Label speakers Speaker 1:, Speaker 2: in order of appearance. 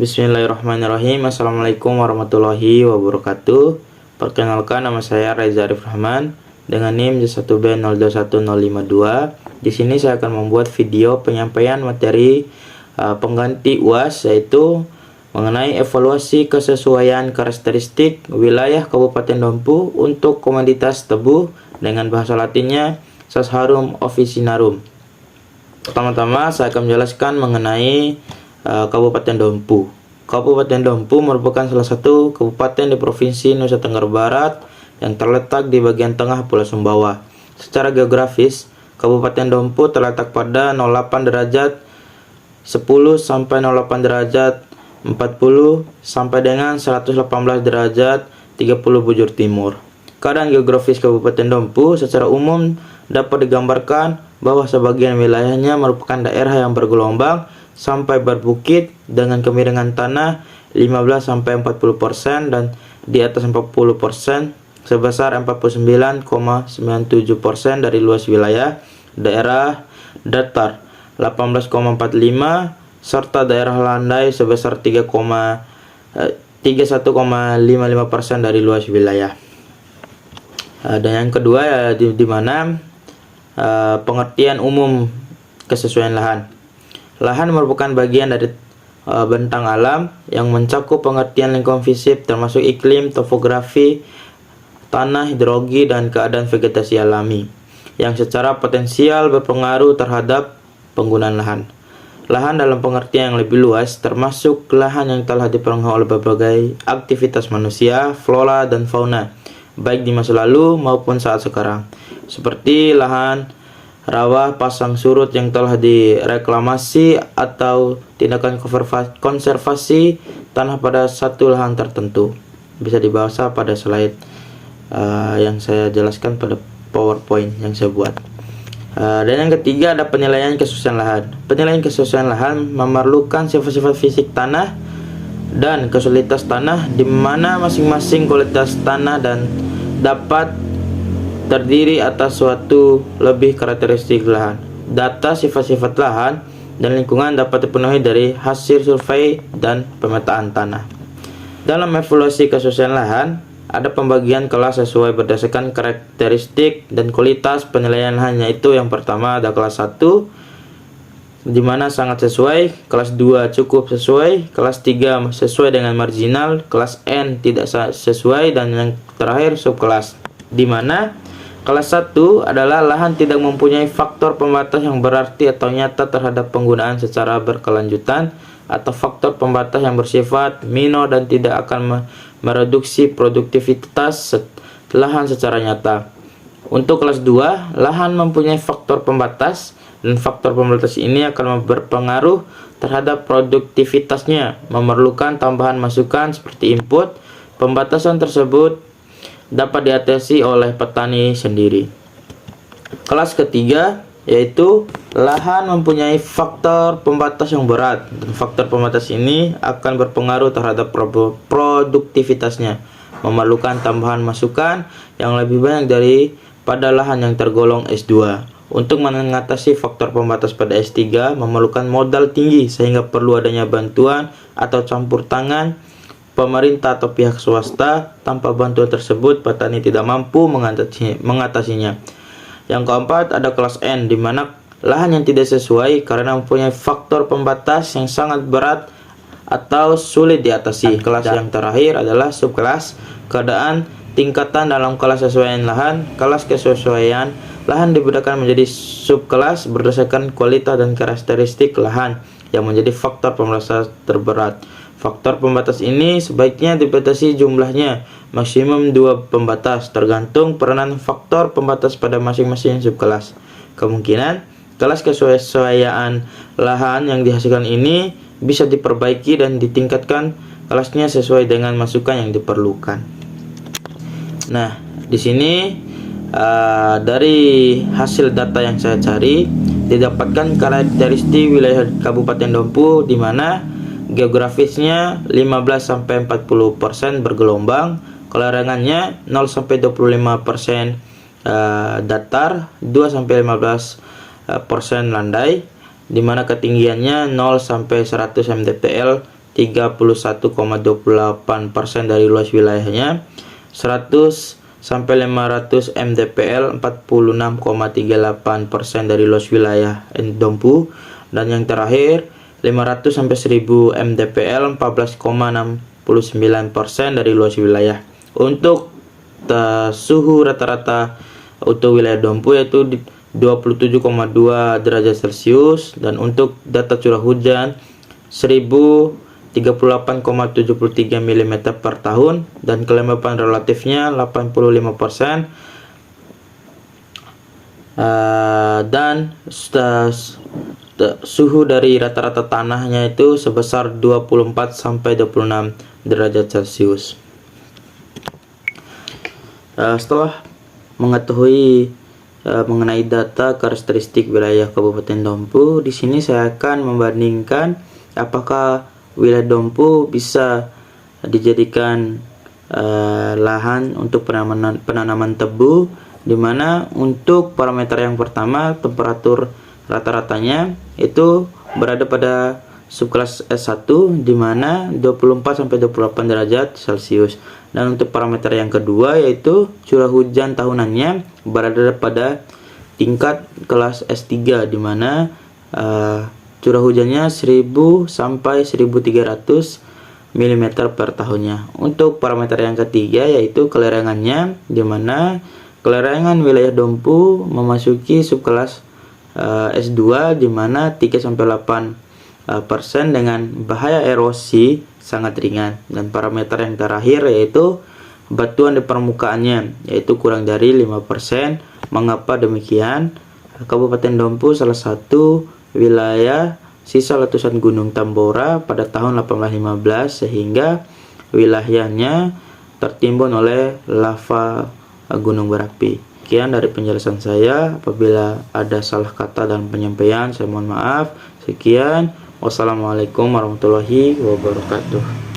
Speaker 1: Bismillahirrahmanirrahim. Assalamualaikum warahmatullahi wabarakatuh. Perkenalkan, nama saya Reza Arif Rahman dengan NIM J1B021052. Di sini saya akan membuat video penyampaian materi pengganti UAS, yaitu mengenai evaluasi kesesuaian karakteristik wilayah Kabupaten Dompu untuk komoditas tebu dengan bahasa Latinnya Sascharum officinarum. Pertama-tama saya akan menjelaskan mengenai Kabupaten Dompu. Kabupaten Dompu merupakan salah satu kabupaten di Provinsi Nusa Tenggara Barat yang terletak di bagian tengah Pulau Sumbawa. Secara geografis, Kabupaten Dompu terletak pada 08 derajat 10 sampai 08 derajat 40 sampai dengan 118 derajat 30 bujur timur. Keadaan geografis Kabupaten Dompu secara umum dapat digambarkan bahwa sebagian wilayahnya merupakan daerah yang bergelombang sampai berbukit dengan kemiringan tanah 15-40% dan di atas 40% sebesar 49,97% dari luas wilayah, daerah datar 18,45% serta daerah landai sebesar 31,55% dari luas wilayah. Dan yang kedua ya di mana pengertian umum kesesuaian lahan. Lahan merupakan bagian dari bentang alam yang mencakup pengertian lingkungan fisik termasuk iklim, topografi, tanah, hidrologi, dan keadaan vegetasi alami yang secara potensial berpengaruh terhadap penggunaan lahan. Lahan dalam pengertian yang lebih luas termasuk lahan yang telah dipengaruhi oleh berbagai aktivitas manusia, flora, dan fauna, baik di masa lalu maupun saat sekarang, seperti lahan rawa pasang surut yang telah direklamasi atau tindakan konservasi tanah pada satu lahan tertentu. Bisa dibaca pada slide yang saya jelaskan pada PowerPoint yang saya buat. Dan yang ketiga ada penilaian kesesuaian lahan. Penilaian kesesuaian lahan memerlukan sifat-sifat fisik tanah dan kesulitas tanah, di mana masing-masing kualitas tanah dan dapat terdiri atas suatu lebih karakteristik lahan. Data sifat-sifat lahan dan lingkungan dapat dipenuhi dari hasil survei dan pemetaan tanah. Dalam evaluasi kesesuaian lahan, ada pembagian kelas sesuai berdasarkan karakteristik dan kualitas penilaian lahan, yaitu yang pertama ada kelas 1 di mana sangat sesuai, kelas 2 cukup sesuai, kelas 3 sesuai dengan marginal, kelas N tidak sesuai, dan yang terakhir subkelas, di mana kelas 1 adalah lahan tidak mempunyai faktor pembatas yang berarti atau nyata terhadap penggunaan secara berkelanjutan, atau faktor pembatas yang bersifat minor dan tidak akan mereduksi produktivitas lahan secara nyata. Untuk kelas 2, lahan mempunyai faktor pembatas dan faktor pembatas ini akan berpengaruh terhadap produktivitasnya, memerlukan tambahan masukan seperti input. Pembatasan tersebut dapat diatasi oleh petani sendiri. Kelas ketiga yaitu lahan mempunyai faktor pembatas yang berat, dan faktor pembatas ini akan berpengaruh terhadap produktivitasnya, memerlukan tambahan masukan yang lebih banyak daripada lahan yang tergolong S2. Untuk mengatasi faktor pembatas pada S3 memerlukan modal tinggi, sehingga perlu adanya bantuan atau campur tangan pemerintah atau pihak swasta. Tanpa bantuan tersebut, petani tidak mampu mengatasinya. Yang keempat ada kelas N, di mana lahan yang tidak sesuai karena mempunyai faktor pembatas yang sangat berat atau sulit diatasi. Kelas yang terakhir adalah subkelas. Keadaan tingkatan dalam kelas kesesuaian lahan. Kelas kesesuaian lahan dibedakan menjadi subkelas berdasarkan kualitas dan karakteristik lahan yang menjadi faktor pembatas terberat. Faktor pembatas ini sebaiknya dibatasi jumlahnya maksimum 2 pembatas, tergantung peranan faktor pembatas pada masing-masing subkelas. Kemungkinan kelas kesesuaian lahan yang dihasilkan ini bisa diperbaiki dan ditingkatkan kelasnya sesuai dengan masukan yang diperlukan. Nah, di sini dari hasil data yang saya cari didapatkan karakteristik wilayah Kabupaten Dompu, di mana geografisnya 15-40% bergelombang, kelarangannya 0-25% datar, 2-15% landai, di mana ketinggiannya 0-100 mdpl 31,28% dari luas wilayahnya. 100 sampai 500 mdpl 46,38% dari luas wilayah Dompu, dan yang terakhir 500 sampai 1000 mdpl 14,69% dari luas wilayah. Untuk suhu rata-rata untuk wilayah Dompu yaitu 27,2 derajat Celcius, dan untuk data curah hujan 1038,73 mm per tahun, dan kelembapan relatifnya 85%, dan suhu dari rata-rata tanahnya itu sebesar 24 sampai 26 derajat Celcius. Setelah mengetahui mengenai data karakteristik wilayah Kabupaten Dompu, di sini saya akan membandingkan apakah wilayah Dompu bisa dijadikan lahan untuk penanaman tebu, di mana untuk parameter yang pertama temperatur rata-ratanya itu berada pada subkelas S1 di mana 24 sampai 28 derajat Celcius. Dan untuk parameter yang kedua yaitu curah hujan tahunannya berada pada tingkat kelas S3 di mana curah hujannya 1000 sampai 1300 mm per tahunnya. Untuk parameter yang ketiga yaitu kelerengannya, di mana kelerengan wilayah Dompu memasuki subkelas S2 di mana 3 sampai 8% dengan bahaya erosi sangat ringan. Dan parameter yang terakhir yaitu batuan di permukaannya yaitu kurang dari 5%. Mengapa demikian? Kabupaten Dompu salah satu wilayah sisa letusan Gunung Tambora pada tahun 1815 sehingga wilayahnya tertimbun oleh lava gunung berapi. Sekian dari penjelasan saya. Apabila ada salah kata dan penyampaian, saya mohon maaf. Sekian. Wassalamualaikum warahmatullahi wabarakatuh.